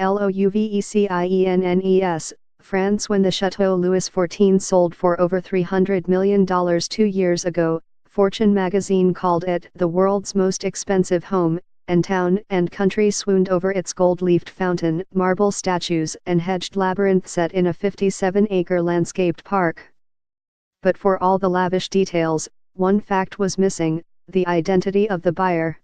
Louveciennes, France. When the Chateau Louis XIV sold for over $300 million 2 years ago, Fortune magazine called it the world's most expensive home, and town and country swooned over its gold-leafed fountain, marble statues and hedged labyrinth set in a 57-acre landscaped park. But for all the lavish details, one fact was missing: the identity of the buyer.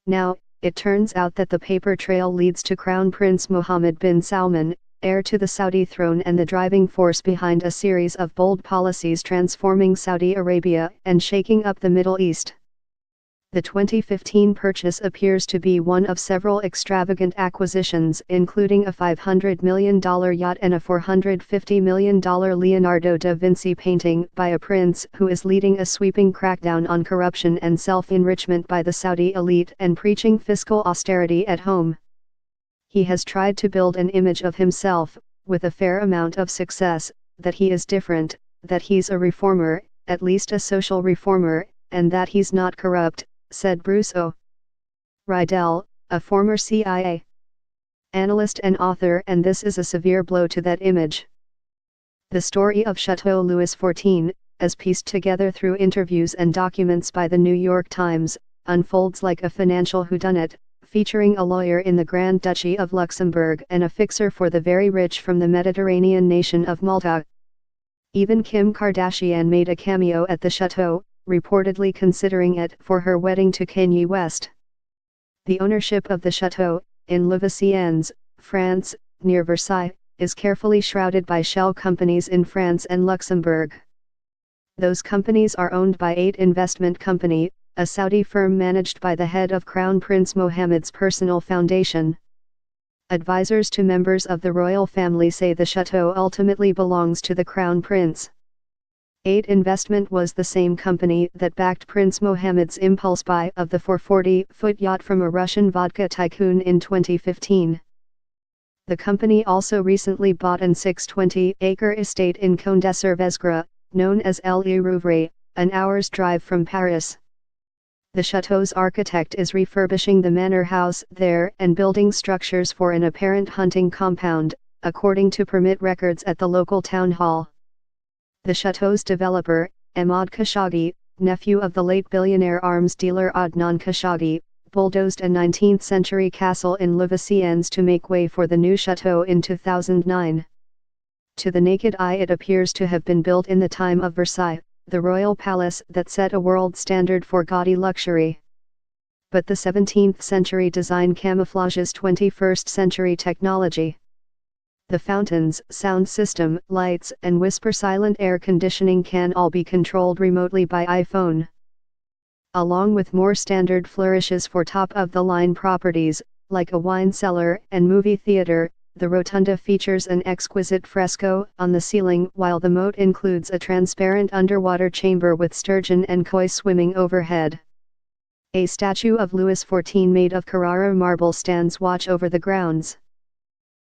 Now, it turns out that the paper trail leads to Crown Prince Mohammed bin Salman, heir to the Saudi throne and the driving force behind a series of bold policies transforming Saudi Arabia and shaking up the Middle East. The 2015 purchase appears to be one of several extravagant acquisitions, including a $500 million yacht and a $450 million Leonardo da Vinci painting by a prince who is leading a sweeping crackdown on corruption and self-enrichment by the Saudi elite and preaching fiscal austerity at home. He has tried to build an image of himself, with a fair amount of success, that he is different, that he's a reformer, at least a social reformer, and that he's not corrupt, said Bruce Riedel, a former CIA analyst and author, and this is a severe blow to that image. The story of Chateau Louis XIV, as pieced together through interviews and documents by the New York Times, unfolds like a financial whodunit, featuring a lawyer in the Grand Duchy of Luxembourg and a fixer for the very rich from the Mediterranean nation of Malta. Even Kim Kardashian made a cameo at the chateau, reportedly considering it for her wedding to Kanye West. The ownership of the chateau, in Louveciennes, France, near Versailles, is carefully shrouded by shell companies in France and Luxembourg. Those companies are owned by 8 Investment Company, a Saudi firm managed by the head of Crown Prince Mohammed's personal foundation. Advisors to members of the royal family say the chateau ultimately belongs to the Crown Prince. 8 Investment was the same company that backed Prince Mohammed's impulse buy of the 440-foot yacht from a Russian vodka tycoon in 2015. The company also recently bought an 620-acre estate in Condé-sur-Vesgre, known as Le Rouvray, an hour's drive from Paris. The chateau's architect is refurbishing the manor house there and building structures for an apparent hunting compound, according to permit records at the local town hall. The chateau's developer, Ahmad Khashoggi, nephew of the late billionaire arms dealer Adnan Khashoggi, bulldozed a 19th-century castle in Louveciennes to make way for the new chateau in 2009. To the naked eye it appears to have been built in the time of Versailles, the royal palace that set a world standard for gaudy luxury. But the 17th-century design camouflages 21st-century technology. The fountains, sound system, lights, and whisper-silent air conditioning can all be controlled remotely by iPhone. Along with more standard flourishes for top-of-the-line properties, like a wine cellar and movie theater, the rotunda features an exquisite fresco on the ceiling, while the moat includes a transparent underwater chamber with sturgeon and koi swimming overhead. A statue of Louis XIV made of Carrara marble stands watch over the grounds.